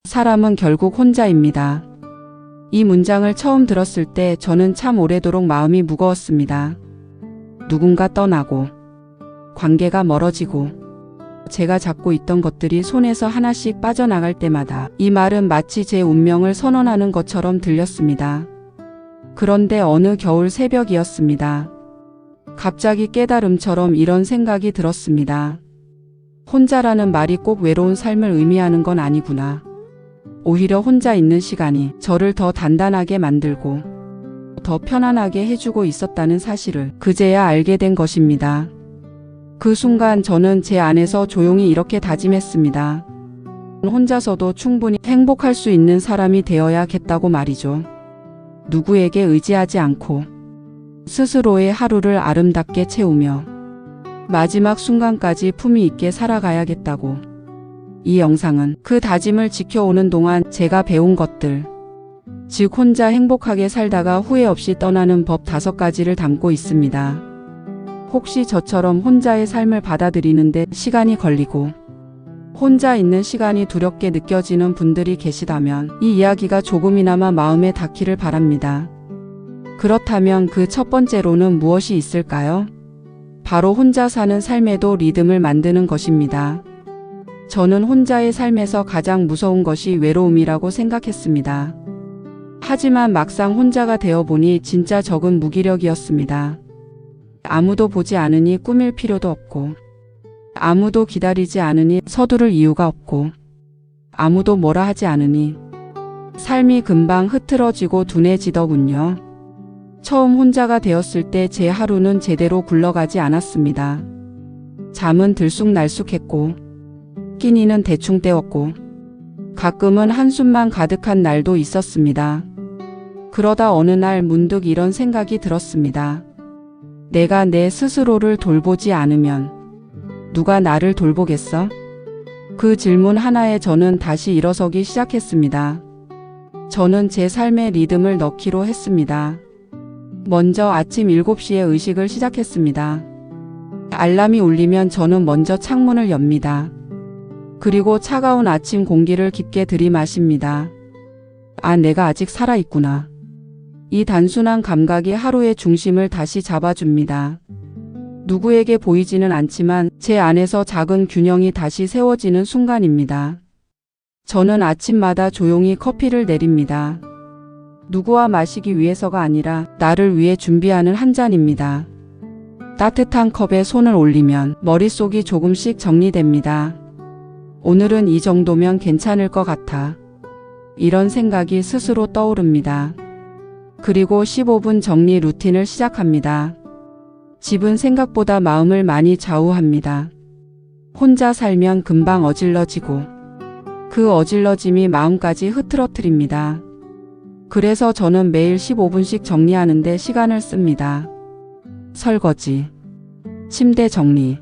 사람은 결국 혼자입니다. 이 문장을 처음 들었을 때 저는 참 오래도록 마음이 무거웠습니다. 누군가 떠나고, 관계가 멀어지고, 제가 잡고 있던 것들이 손에서 하나씩 빠져나갈 때마다 이 말은 마치 제 운명을 선언하는 것처럼 들렸습니다. 그런데 어느 겨울 새벽이었습니다. 갑자기 깨달음처럼 이런 생각이 들었습니다. 혼자라는 말이 꼭 외로운 삶을 의미하는 건 아니구나. 오히려 혼자 있는 시간이 저를 더 단단하게 만들고 더 편안하게 해주고 있었다는 사실을 그제야 알게 된 것입니다. 그 순간 저는 제 안에서 조용히 이렇게 다짐했습니다. 혼자서도 충분히 행복할 수 있는 사람이 되어야겠다고 말이죠. 누구에게 의지하지 않고 스스로의 하루를 아름답게 채우며 마지막 순간까지 품위 있게 살아가야겠다고. 이 영상은 그 다짐을 지켜오는 동안 제가 배운 것들, 즉 혼자 행복하게 살다가 후회 없이 떠나는 법 5가지를 담고 있습니다. 혹시 저처럼 혼자의 삶을 받아들이는데 시간이 걸리고 혼자 있는 시간이 두렵게 느껴지는 분들이 계시다면 이 이야기가 조금이나마 마음에 닿기를 바랍니다. 그렇다면 그 첫 번째로는 무엇이 있을까요? 바로 혼자 사는 삶에도 리듬을 만드는 것입니다. 저는 혼자의 삶에서 가장 무서운 것이 외로움이라고 생각했습니다. 하지만 막상 혼자가 되어보니 진짜 적은 무기력이었습니다. 아무도 보지 않으니 꾸밀 필요도 없고, 아무도 기다리지 않으니 서두를 이유가 없고, 아무도 뭐라 하지 않으니 삶이 금방 흐트러지고 둔해지더군요. 처음 혼자가 되었을 때 제 하루는 제대로 굴러가지 않았습니다. 잠은 들쑥날쑥했고, 끼니는 대충 때웠고, 가끔은 한숨만 가득한 날도 있었습니다. 그러다 어느 날 문득 이런 생각이 들었습니다. 내가 내 스스로를 돌보지 않으면 누가 나를 돌보겠어? 그 질문 하나에 저는 다시 일어서기 시작했습니다. 저는 제 삶의 리듬을 넣기로 했습니다. 먼저 아침 7시에 의식을 시작했습니다. 알람이 울리면 저는 먼저 창문을 엽니다. 그리고 차가운 아침 공기를 깊게 들이마십니다. 아, 내가 아직 살아있구나. 이 단순한 감각이 하루의 중심을 다시 잡아줍니다. 누구에게 보이지는 않지만 제 안에서 작은 균형이 다시 세워지는 순간입니다. 저는 아침마다 조용히 커피를 내립니다. 누구와 마시기 위해서가 아니라 나를 위해 준비하는 한 잔입니다. 따뜻한 컵에 손을 올리면 머릿속이 조금씩 정리됩니다. 오늘은 이 정도면 괜찮을 것 같아. 이런 생각이 스스로 떠오릅니다. 그리고 15분 정리 루틴을 시작합니다. 집은 생각보다 마음을 많이 좌우합니다. 혼자 살면 금방 어질러지고 그 어질러짐이 마음까지 흐트러뜨립니다. 그래서 저는 매일 15분씩 정리하는데 시간을 씁니다. 설거지, 침대 정리,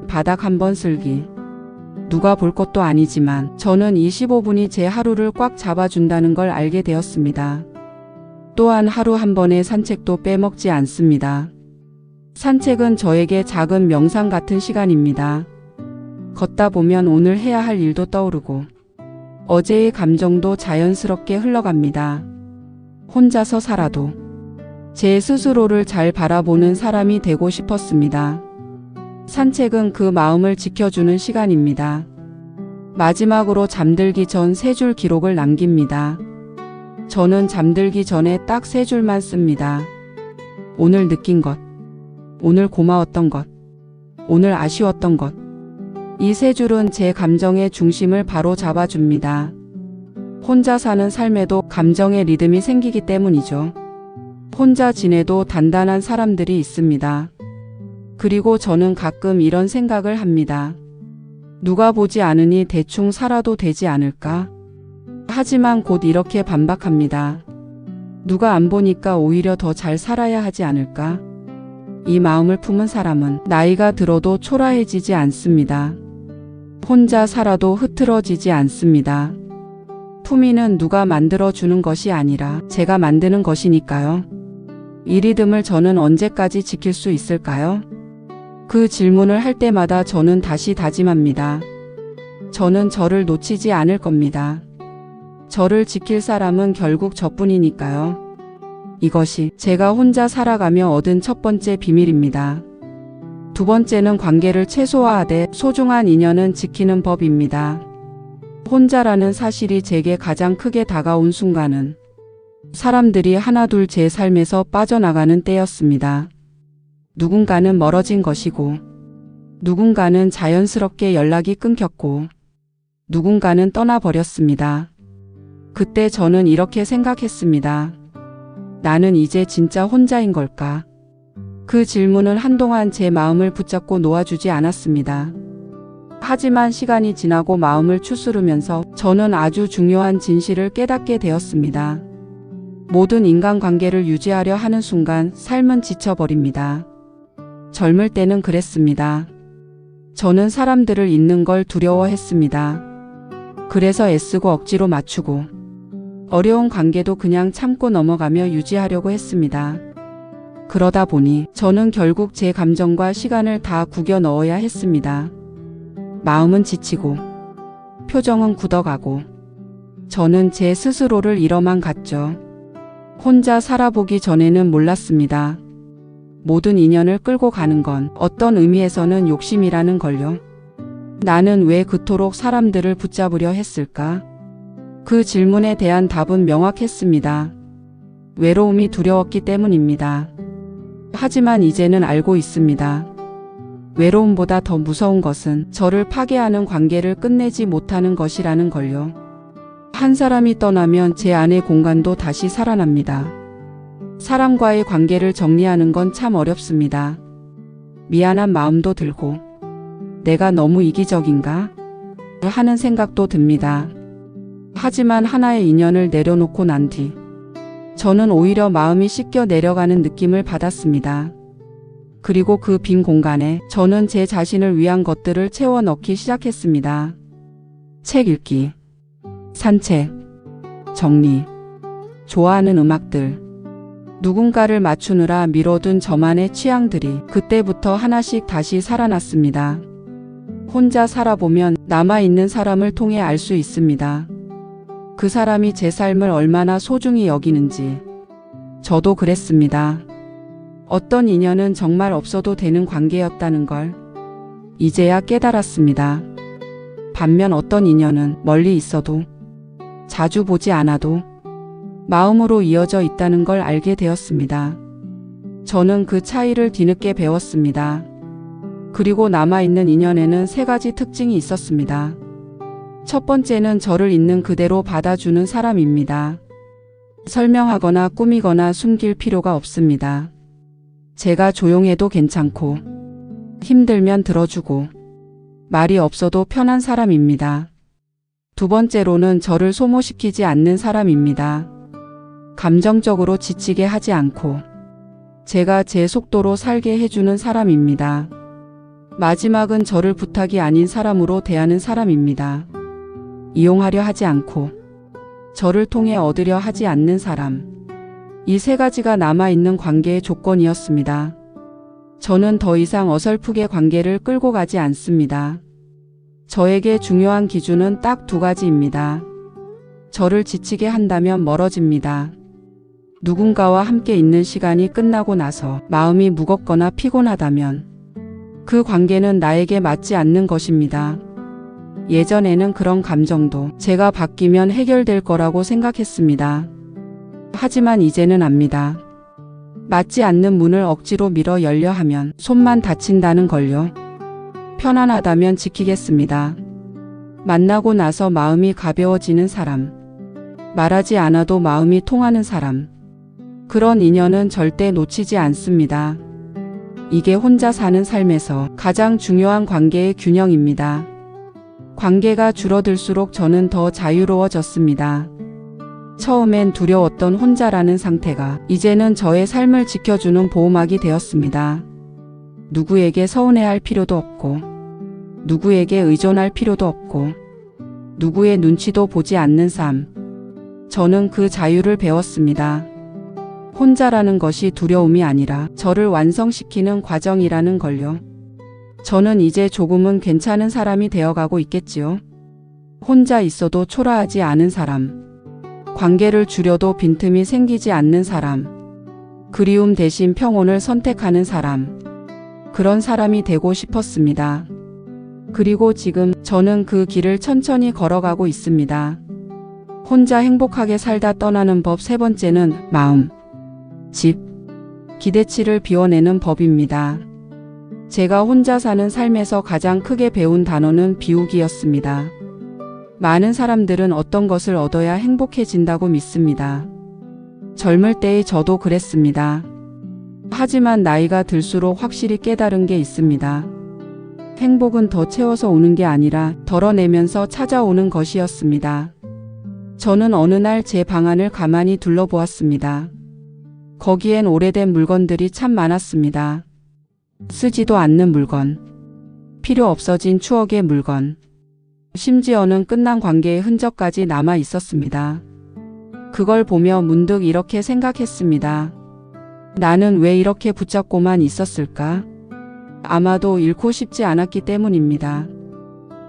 바닥 한번 쓸기. 누가 볼 것도 아니지만 저는 이 15분이 제 하루를 꽉 잡아준다는 걸 알게 되었습니다. 또한 하루 한 번의 산책도 빼먹지 않습니다. 산책은 저에게 작은 명상 같은 시간입니다. 걷다 보면 오늘 해야 할 일도 떠오르고 어제의 감정도 자연스럽게 흘러갑니다. 혼자서 살아도 제 스스로를 잘 바라보는 사람이 되고 싶었습니다. 산책은 그 마음을 지켜주는 시간입니다. 마지막으로 잠들기 전 3줄 기록을 남깁니다. 저는 잠들기 전에 딱 3줄만 씁니다. 오늘 느낀 것, 오늘 고마웠던 것, 오늘 아쉬웠던 것. 이 3줄은 제 감정의 중심을 바로 잡아줍니다. 혼자 사는 삶에도 감정의 리듬이 생기기 때문이죠. 혼자 지내도 단단한 사람들이 있습니다. 그리고 저는 가끔 이런 생각을 합니다. 누가 보지 않으니 대충 살아도 되지 않을까? 하지만 곧 이렇게 반박합니다. 누가 안 보니까 오히려 더 잘 살아야 하지 않을까? 이 마음을 품은 사람은 나이가 들어도 초라해지지 않습니다. 혼자 살아도 흐트러지지 않습니다. 품위는 누가 만들어주는 것이 아니라 제가 만드는 것이니까요. 이 리듬을 저는 언제까지 지킬 수 있을까요? 그 질문을 할 때마다 저는 다시 다짐합니다. 저는 저를 놓치지 않을 겁니다. 저를 지킬 사람은 결국 저뿐이니까요. 이것이 제가 혼자 살아가며 얻은 첫 번째 비밀입니다. 두 번째는 관계를 최소화하되 소중한 인연은 지키는 법입니다. 혼자라는 사실이 제게 가장 크게 다가온 순간은 사람들이 하나둘 제 삶에서 빠져나가는 때였습니다. 누군가는 멀어진 것이고, 누군가는 자연스럽게 연락이 끊겼고, 누군가는 떠나버렸습니다. 그때 저는 이렇게 생각했습니다. 나는 이제 진짜 혼자인 걸까? 그 질문은 한동안 제 마음을 붙잡고 놓아주지 않았습니다. 하지만 시간이 지나고 마음을 추스르면서 저는 아주 중요한 진실을 깨닫게 되었습니다. 모든 인간관계를 유지하려 하는 순간 삶은 지쳐버립니다. 젊을 때는 그랬습니다. 저는 사람들을 잊는 걸 두려워했습니다. 그래서 애쓰고 억지로 맞추고 어려운 관계도 그냥 참고 넘어가며 유지하려고 했습니다. 그러다 보니 저는 결국 제 감정과 시간을 다 구겨 넣어야 했습니다. 마음은 지치고 표정은 굳어가고 저는 제 스스로를 잃어만 갔죠. 혼자 살아보기 전에는 몰랐습니다. 모든 인연을 끌고 가는 건 어떤 의미에서는 욕심이라는 걸요. 나는 왜 그토록 사람들을 붙잡으려 했을까? 그 질문에 대한 답은 명확했습니다. 외로움이 두려웠기 때문입니다. 하지만 이제는 알고 있습니다. 외로움보다 더 무서운 것은 저를 파괴하는 관계를 끝내지 못하는 것이라는 걸요. 한 사람이 떠나면 제 안의 공간도 다시 살아납니다. 사람과의 관계를 정리하는 건 참 어렵습니다. 미안한 마음도 들고, 내가 너무 이기적인가? 하는 생각도 듭니다. 하지만 하나의 인연을 내려놓고 난 뒤, 저는 오히려 마음이 씻겨 내려가는 느낌을 받았습니다. 그리고 그 빈 공간에 저는 제 자신을 위한 것들을 채워 넣기 시작했습니다. 책 읽기, 산책, 정리, 좋아하는 음악들, 누군가를 맞추느라 미뤄둔 저만의 취향들이 그때부터 하나씩 다시 살아났습니다. 혼자 살아보면 남아있는 사람을 통해 알 수 있습니다. 그 사람이 제 삶을 얼마나 소중히 여기는지. 저도 그랬습니다. 어떤 인연은 정말 없어도 되는 관계였다는 걸 이제야 깨달았습니다. 반면 어떤 인연은 멀리 있어도, 자주 보지 않아도 마음으로 이어져 있다는 걸 알게 되었습니다. 저는 그 차이를 뒤늦게 배웠습니다. 그리고 남아있는 인연에는 3가지 특징이 있었습니다. 첫 번째는 저를 있는 그대로 받아주는 사람입니다. 설명하거나 꾸미거나 숨길 필요가 없습니다. 제가 조용해도 괜찮고, 힘들면 들어주고, 말이 없어도 편한 사람입니다. 두 번째로는 저를 소모시키지 않는 사람입니다. 감정적으로 지치게 하지 않고, 제가 제 속도로 살게 해주는 사람입니다. 마지막은 저를 부탁이 아닌 사람으로 대하는 사람입니다. 이용하려 하지 않고, 저를 통해 얻으려 하지 않는 사람. 이 3가지가 남아있는 관계의 조건이었습니다. 저는 더 이상 어설프게 관계를 끌고 가지 않습니다. 저에게 중요한 기준은 딱 2가지입니다. 저를 지치게 한다면 멀어집니다. 누군가와 함께 있는 시간이 끝나고 나서 마음이 무겁거나 피곤하다면 그 관계는 나에게 맞지 않는 것입니다. 예전에는 그런 감정도 제가 바뀌면 해결될 거라고 생각했습니다. 하지만 이제는 압니다. 맞지 않는 문을 억지로 밀어 열려 하면 손만 다친다는 걸요. 편안하다면 지키겠습니다. 만나고 나서 마음이 가벼워지는 사람, 말하지 않아도 마음이 통하는 사람, 그런 인연은 절대 놓치지 않습니다. 이게 혼자 사는 삶에서 가장 중요한 관계의 균형입니다. 관계가 줄어들수록 저는 더 자유로워졌습니다. 처음엔 두려웠던 혼자라는 상태가 이제는 저의 삶을 지켜주는 보호막이 되었습니다. 누구에게 서운해할 필요도 없고, 누구에게 의존할 필요도 없고, 누구의 눈치도 보지 않는 삶. 저는 그 자유를 배웠습니다. 혼자라는 것이 두려움이 아니라 저를 완성시키는 과정이라는 걸요. 저는 이제 조금은 괜찮은 사람이 되어가고 있겠지요. 혼자 있어도 초라하지 않은 사람, 관계를 줄여도 빈틈이 생기지 않는 사람. 그리움 대신 평온을 선택하는 사람. 그런 사람이 되고 싶었습니다. 그리고 지금 저는 그 길을 천천히 걸어가고 있습니다. 혼자 행복하게 살다 떠나는 법 세 번째는 마음, 집, 기대치를 비워내는 법입니다. 제가 혼자 사는 삶에서 가장 크게 배운 단어는 비우기였습니다. 많은 사람들은 어떤 것을 얻어야 행복해진다고 믿습니다. 젊을 때의 저도 그랬습니다. 하지만 나이가 들수록 확실히 깨달은 게 있습니다. 행복은 더 채워서 오는 게 아니라 덜어내면서 찾아오는 것이었습니다. 저는 어느 날 제 방 안을 가만히 둘러보았습니다. 거기엔 오래된 물건들이 참 많았습니다. 쓰지도 않는 물건, 필요 없어진 추억의 물건, 심지어는 끝난 관계의 흔적까지 남아 있었습니다. 그걸 보며 문득 이렇게 생각했습니다. 나는 왜 이렇게 붙잡고만 있었을까? 아마도 잃고 싶지 않았기 때문입니다.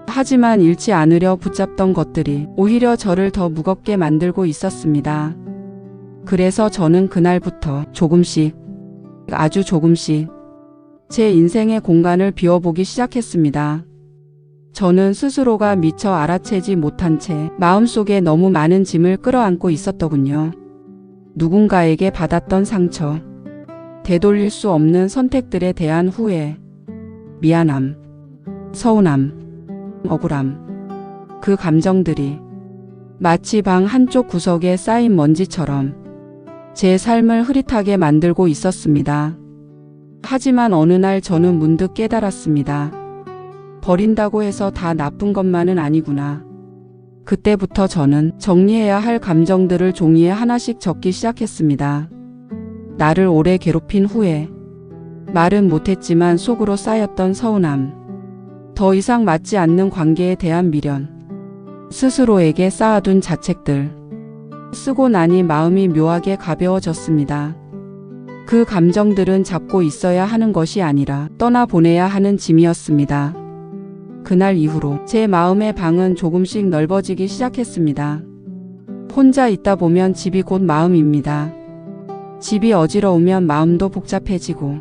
하지만 잃지 않으려 붙잡던 것들이 오히려 저를 더 무겁게 만들고 있었습니다. 그래서 저는 그날부터 조금씩, 아주 조금씩 제 인생의 공간을 비워보기 시작했습니다. 저는 스스로가 미처 알아채지 못한 채 마음속에 너무 많은 짐을 끌어안고 있었더군요. 누군가에게 받았던 상처, 되돌릴 수 없는 선택들에 대한 후회, 미안함, 서운함, 억울함. 그 감정들이 마치 방 한쪽 구석에 쌓인 먼지처럼 제 삶을 흐릿하게 만들고 있었습니다. 하지만 어느 날 저는 문득 깨달았습니다. 버린다고 해서 다 나쁜 것만은 아니구나. 그때부터 저는 정리해야 할 감정들을 종이에 하나씩 적기 시작했습니다. 나를 오래 괴롭힌 후회, 말은 못했지만 속으로 쌓였던 서운함, 더 이상 맞지 않는 관계에 대한 미련, 스스로에게 쌓아둔 자책들. 쓰고 나니 마음이 묘하게 가벼워졌습니다. 그 감정들은 잡고 있어야 하는 것이 아니라 떠나보내야 하는 짐이었습니다. 그날 이후로 제 마음의 방은 조금씩 넓어지기 시작했습니다. 혼자 있다 보면 집이 곧 마음입니다. 집이 어지러우면 마음도 복잡해지고,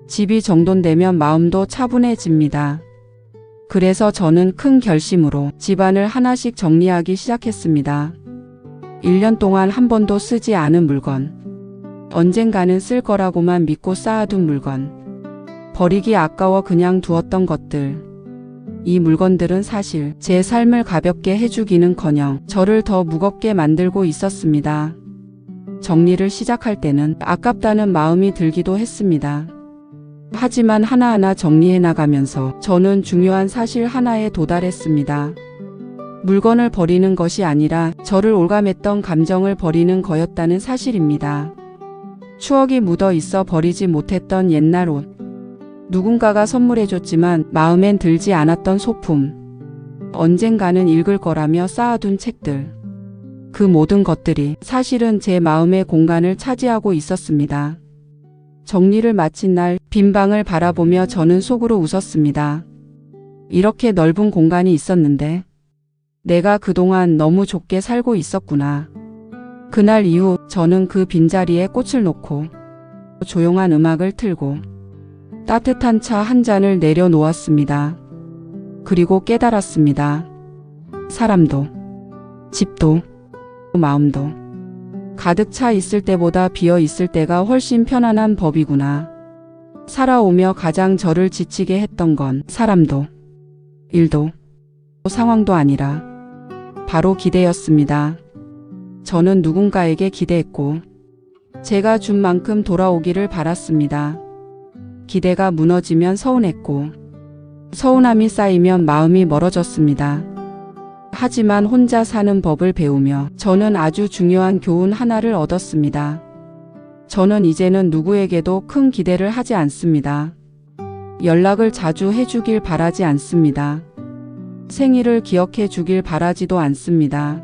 집이 정돈되면 마음도 차분해집니다. 그래서 저는 큰 결심으로 집안을 하나씩 정리하기 시작했습니다. 1년 동안 한 번도 쓰지 않은 물건, 언젠가는 쓸 거라고만 믿고 쌓아둔 물건, 버리기 아까워 그냥 두었던 것들. 이 물건들은 사실 제 삶을 가볍게 해주기는커녕 저를 더 무겁게 만들고 있었습니다. 정리를 시작할 때는 아깝다는 마음이 들기도 했습니다. 하지만 하나하나 정리해 나가면서 저는 중요한 사실 하나에 도달했습니다. 물건을 버리는 것이 아니라 저를 올감했던 감정을 버리는 거였다는 사실입니다. 추억이 묻어 있어 버리지 못했던 옛날 옷, 누군가가 선물해줬지만 마음엔 들지 않았던 소품, 언젠가는 읽을 거라며 쌓아둔 책들. 그 모든 것들이 사실은 제 마음의 공간을 차지하고 있었습니다. 정리를 마친 날 빈 방을 바라보며 저는 속으로 웃었습니다. 이렇게 넓은 공간이 있었는데 내가 그동안 너무 좁게 살고 있었구나. 그날 이후 저는 그 빈자리에 꽃을 놓고 조용한 음악을 틀고 따뜻한 차 한 잔을 내려놓았습니다. 그리고 깨달았습니다. 사람도, 집도, 마음도 가득 차 있을 때보다 비어 있을 때가 훨씬 편안한 법이구나. 살아오며 가장 저를 지치게 했던 건 사람도, 일도, 상황도 아니라 바로 기대였습니다. 저는 누군가에게 기대했고 제가 준 만큼 돌아오기를 바랐습니다. 기대가 무너지면 서운했고 서운함이 쌓이면 마음이 멀어졌습니다. 하지만 혼자 사는 법을 배우며 저는 아주 중요한 교훈 하나를 얻었습니다. 저는 이제는 누구에게도 큰 기대를 하지 않습니다. 연락을 자주 해주길 바라지 않습니다. 생일을 기억해 주길 바라지도 않습니다.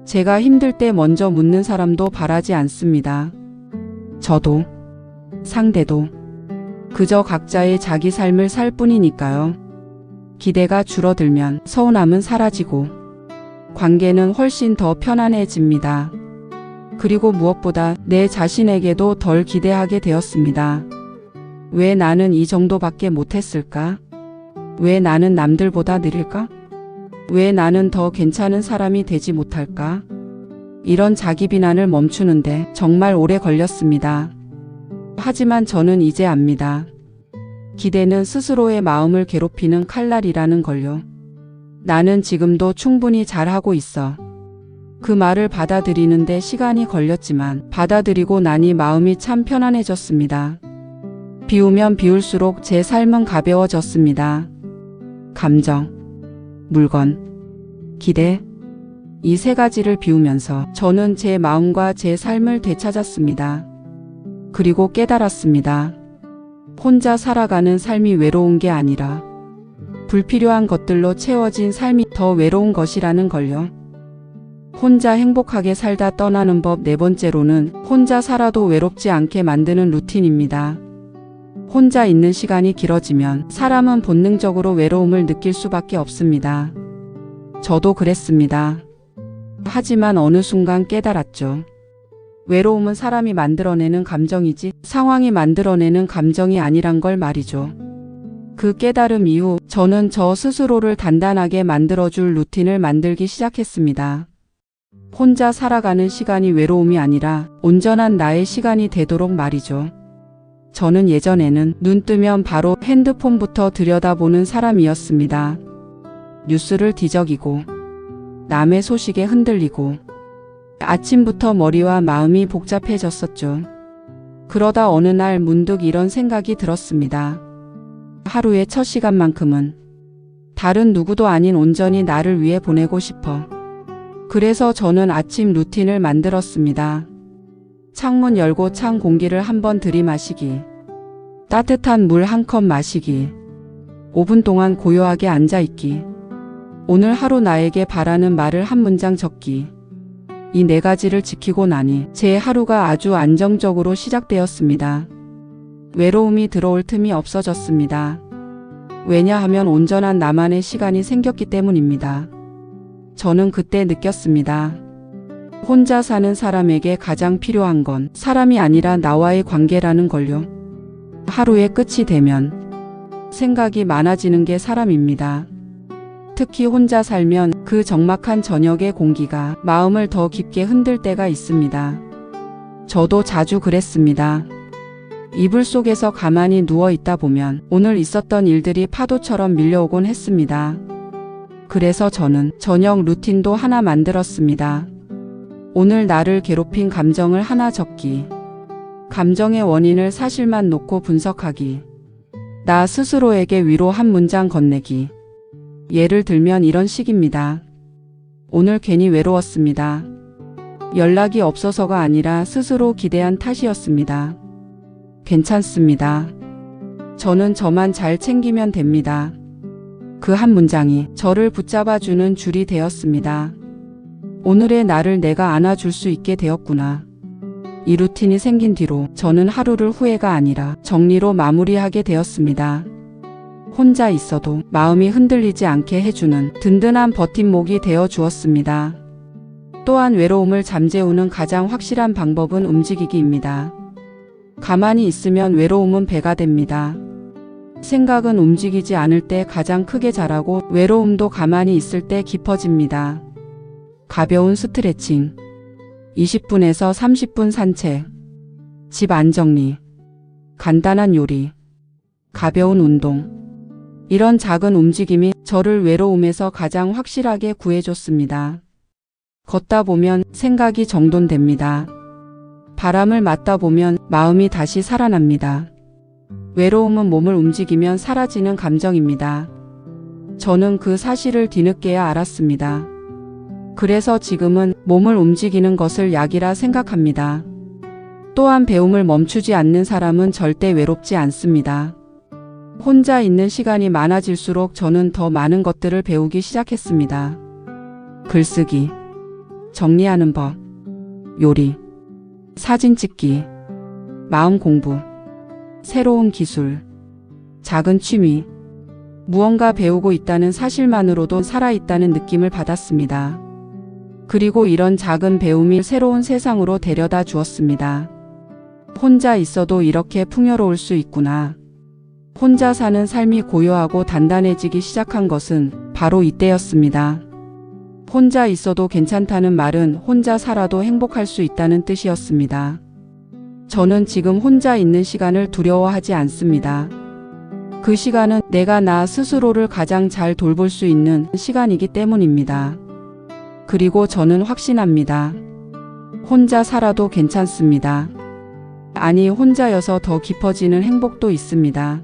제가 힘들 때 먼저 묻는 사람도 바라지 않습니다. 저도, 상대도 그저 각자의 자기 삶을 살 뿐이니까요. 기대가 줄어들면 서운함은 사라지고 관계는 훨씬 더 편안해집니다. 그리고 무엇보다 내 자신에게도 덜 기대하게 되었습니다. 왜 나는 이 정도밖에 못했을까? 왜 나는 남들보다 느릴까? 왜 나는 더 괜찮은 사람이 되지 못할까? 이런 자기 비난을 멈추는데 정말 오래 걸렸습니다. 하지만 저는 이제 압니다. 기대는 스스로의 마음을 괴롭히는 칼날이라는 걸요. 나는 지금도 충분히 잘하고 있어. 그 말을 받아들이는데 시간이 걸렸지만 받아들이고 나니 마음이 참 편안해졌습니다. 비우면 비울수록 제 삶은 가벼워졌습니다. 감정, 물건, 기대, 이 세 가지를 비우면서 저는 제 마음과 제 삶을 되찾았습니다. 그리고 깨달았습니다. 혼자 살아가는 삶이 외로운 게 아니라 불필요한 것들로 채워진 삶이 더 외로운 것이라는 걸요. 혼자 행복하게 살다 떠나는 법 네 번째로는 혼자 살아도 외롭지 않게 만드는 루틴입니다. 혼자 있는 시간이 길어지면 사람은 본능적으로 외로움을 느낄 수밖에 없습니다. 저도 그랬습니다. 하지만 어느 순간 깨달았죠. 외로움은 사람이 만들어내는 감정이지 상황이 만들어내는 감정이 아니란 걸 말이죠. 그 깨달음 이후 저는 저 스스로를 단단하게 만들어줄 루틴을 만들기 시작했습니다. 혼자 살아가는 시간이 외로움이 아니라 온전한 나의 시간이 되도록 말이죠. 저는 예전에는 눈 뜨면 바로 핸드폰부터 들여다보는 사람이었습니다. 뉴스를 뒤적이고 남의 소식에 흔들리고 아침부터 머리와 마음이 복잡해졌었죠. 그러다 어느 날 문득 이런 생각이 들었습니다. 하루의 첫 시간만큼은 다른 누구도 아닌 온전히 나를 위해 보내고 싶어. 그래서 저는 아침 루틴을 만들었습니다. 창문 열고 찬 공기를 한번 들이마시기, 따뜻한 물 한 컵 마시기, 5분 동안 고요하게 앉아있기, 오늘 하루 나에게 바라는 말을 한 문장 적기. 이 네 가지를 지키고 나니 제 하루가 아주 안정적으로 시작되었습니다. 외로움이 들어올 틈이 없어졌습니다. 왜냐하면 온전한 나만의 시간이 생겼기 때문입니다. 저는 그때 느꼈습니다. 혼자 사는 사람에게 가장 필요한 건 사람이 아니라 나와의 관계라는 걸요. 하루의 끝이 되면 생각이 많아지는 게 사람입니다. 특히 혼자 살면 그 적막한 저녁의 공기가 마음을 더 깊게 흔들 때가 있습니다. 저도 자주 그랬습니다. 이불 속에서 가만히 누워 있다 보면 오늘 있었던 일들이 파도처럼 밀려오곤 했습니다. 그래서 저는 저녁 루틴도 하나 만들었습니다. 오늘 나를 괴롭힌 감정을 하나 적기. 감정의 원인을 사실만 놓고 분석하기. 나 스스로에게 위로 한 문장 건네기. 예를 들면 이런 식입니다. 오늘 괜히 외로웠습니다. 연락이 없어서가 아니라 스스로 기대한 탓이었습니다. 괜찮습니다. 저는 저만 잘 챙기면 됩니다. 그 한 문장이 저를 붙잡아주는 줄이 되었습니다. 오늘의 나를 내가 안아줄 수 있게 되었구나. 이 루틴이 생긴 뒤로 저는 하루를 후회가 아니라 정리로 마무리하게 되었습니다. 혼자 있어도 마음이 흔들리지 않게 해주는 든든한 버팀목이 되어 주었습니다. 또한 외로움을 잠재우는 가장 확실한 방법은 움직이기입니다. 가만히 있으면 외로움은 배가 됩니다. 생각은 움직이지 않을 때 가장 크게 자라고 외로움도 가만히 있을 때 깊어집니다. 가벼운 스트레칭, 20분에서 30분 산책, 집 안정리, 간단한 요리, 가벼운 운동. 이런 작은 움직임이 저를 외로움에서 가장 확실하게 구해줬습니다. 걷다 보면 생각이 정돈됩니다. 바람을 맞다 보면 마음이 다시 살아납니다. 외로움은 몸을 움직이면 사라지는 감정입니다. 저는 그 사실을 뒤늦게야 알았습니다. 그래서 지금은 몸을 움직이는 것을 약이라 생각합니다. 또한 배움을 멈추지 않는 사람은 절대 외롭지 않습니다. 혼자 있는 시간이 많아질수록 저는 더 많은 것들을 배우기 시작했습니다. 글쓰기, 정리하는 법, 요리, 사진 찍기, 마음 공부, 새로운 기술, 작은 취미, 무언가 배우고 있다는 사실만으로도 살아있다는 느낌을 받았습니다. 그리고 이런 작은 배움이 새로운 세상으로 데려다 주었습니다. 혼자 있어도 이렇게 풍요로울 수 있구나. 혼자 사는 삶이 고요하고 단단해지기 시작한 것은 바로 이때였습니다. 혼자 있어도 괜찮다는 말은 혼자 살아도 행복할 수 있다는 뜻이었습니다. 저는 지금 혼자 있는 시간을 두려워하지 않습니다. 그 시간은 내가 나 스스로를 가장 잘 돌볼 수 있는 시간이기 때문입니다. 그리고 저는 확신합니다. 혼자 살아도 괜찮습니다. 아니, 혼자여서 더 깊어지는 행복도 있습니다.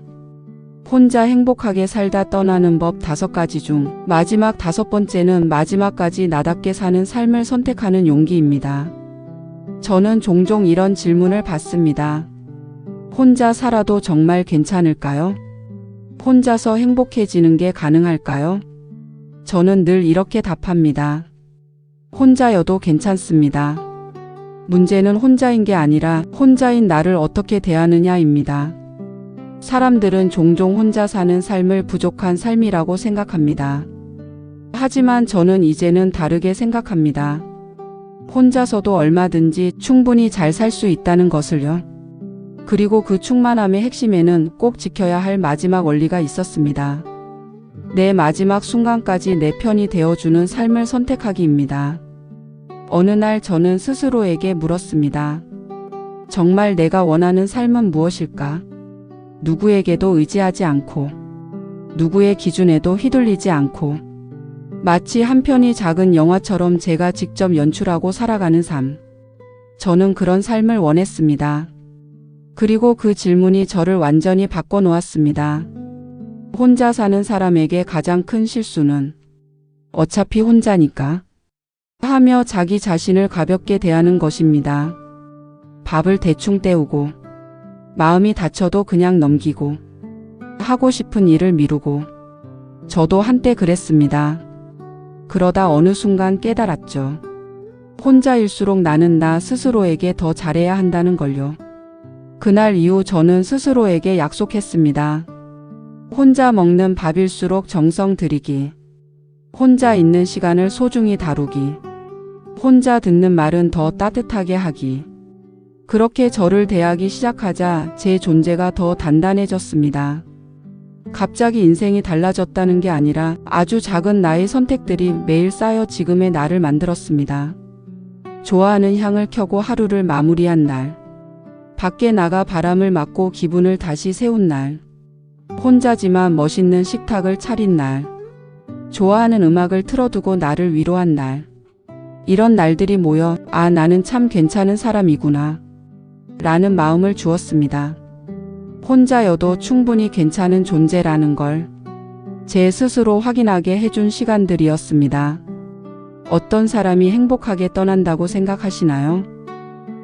혼자 행복하게 살다 떠나는 법 5가지 중 마지막 5번째는 마지막까지 나답게 사는 삶을 선택하는 용기입니다. 저는 종종 이런 질문을 받습니다. 혼자 살아도 정말 괜찮을까요? 혼자서 행복해지는 게 가능할까요? 저는 늘 이렇게 답합니다. 혼자여도 괜찮습니다. 문제는 혼자인 게 아니라 혼자인 나를 어떻게 대하느냐입니다. 사람들은 종종 혼자 사는 삶을 부족한 삶이라고 생각합니다. 하지만 저는 이제는 다르게 생각합니다. 혼자서도 얼마든지 충분히 잘 살 수 있다는 것을요. 그리고 그 충만함의 핵심에는 꼭 지켜야 할 마지막 원리가 있었습니다. 내 마지막 순간까지 내 편이 되어주는 삶을 선택하기입니다. 어느 날 저는 스스로에게 물었습니다. 정말 내가 원하는 삶은 무엇일까? 누구에게도 의지하지 않고, 누구의 기준에도 휘둘리지 않고, 마치 한 편의 작은 영화처럼 제가 직접 연출하고 살아가는 삶. 저는 그런 삶을 원했습니다. 그리고 그 질문이 저를 완전히 바꿔놓았습니다. 혼자 사는 사람에게 가장 큰 실수는 어차피 혼자니까 하며 자기 자신을 가볍게 대하는 것입니다. 밥을 대충 때우고, 마음이 다쳐도 그냥 넘기고, 하고 싶은 일을 미루고, 저도 한때 그랬습니다. 그러다 어느 순간 깨달았죠. 혼자일수록 나는 나 스스로에게 더 잘해야 한다는 걸요. 그날 이후 저는 스스로에게 약속했습니다. 혼자 먹는 밥일수록 정성 들이기, 혼자 있는 시간을 소중히 다루기, 혼자 듣는 말은 더 따뜻하게 하기. 그렇게 저를 대하기 시작하자 제 존재가 더 단단해졌습니다. 갑자기 인생이 달라졌다는 게 아니라 아주 작은 나의 선택들이 매일 쌓여 지금의 나를 만들었습니다. 좋아하는 향을 켜고 하루를 마무리한 날, 밖에 나가 바람을 맞고 기분을 다시 세운 날, 혼자지만 멋있는 식탁을 차린 날, 좋아하는 음악을 틀어두고 나를 위로한 날. 이런 날들이 모여 아, 나는 참 괜찮은 사람이구나 라는 마음을 주었습니다. 혼자여도 충분히 괜찮은 존재라는 걸 제 스스로 확인하게 해준 시간들이었습니다. 어떤 사람이 행복하게 떠난다고 생각하시나요?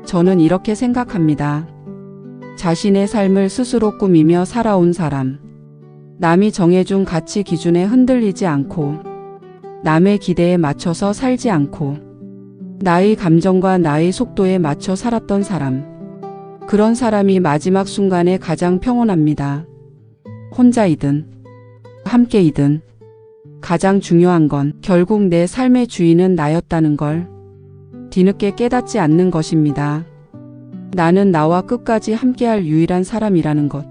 저는 이렇게 생각합니다. 자신의 삶을 스스로 꾸미며 살아온 사람. 남이 정해준 가치 기준에 흔들리지 않고, 남의 기대에 맞춰서 살지 않고, 나의 감정과 나의 속도에 맞춰 살았던 사람. 그런 사람이 마지막 순간에 가장 평온합니다. 혼자이든 함께이든 가장 중요한 건 결국 내 삶의 주인은 나였다는 걸 뒤늦게 깨닫지 않는 것입니다. 나는 나와 끝까지 함께할 유일한 사람이라는 것.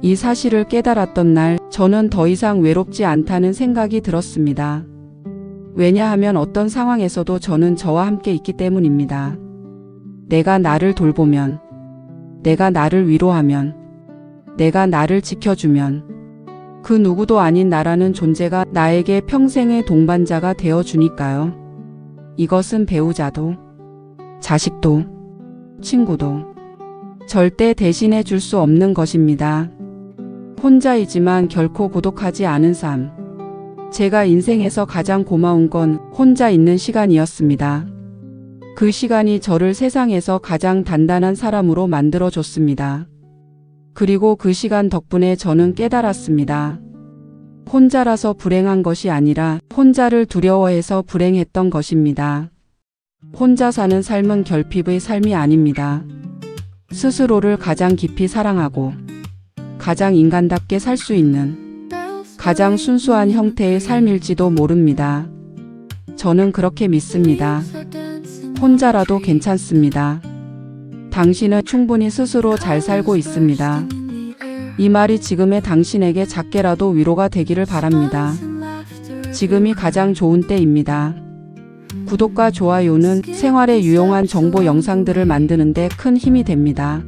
이 사실을 깨달았던 날 저는 더 이상 외롭지 않다는 생각이 들었습니다. 왜냐하면 어떤 상황에서도 저는 저와 함께 있기 때문입니다. 내가 나를 돌보면, 내가 나를 위로하면, 내가 나를 지켜주면 그 누구도 아닌 나라는 존재가 나에게 평생의 동반자가 되어주니까요. 이것은 배우자도, 자식도, 친구도 절대 대신해 줄 수 없는 것입니다. 혼자이지만 결코 고독하지 않은 삶. 제가 인생에서 가장 고마운 건 혼자 있는 시간이었습니다. 그 시간이 저를 세상에서 가장 단단한 사람으로 만들어줬습니다. 그리고 그 시간 덕분에 저는 깨달았습니다. 혼자라서 불행한 것이 아니라 혼자를 두려워해서 불행했던 것입니다. 혼자 사는 삶은 결핍의 삶이 아닙니다. 스스로를 가장 깊이 사랑하고 가장 인간답게 살 수 있는 가장 순수한 형태의 삶일지도 모릅니다. 저는 그렇게 믿습니다. 혼자라도 괜찮습니다. 당신은 충분히 스스로 잘 살고 있습니다. 이 말이 지금의 당신에게 작게라도 위로가 되기를 바랍니다. 지금이 가장 좋은 때입니다. 구독과 좋아요는 생활에 유용한 정보 영상들을 만드는 데 큰 힘이 됩니다.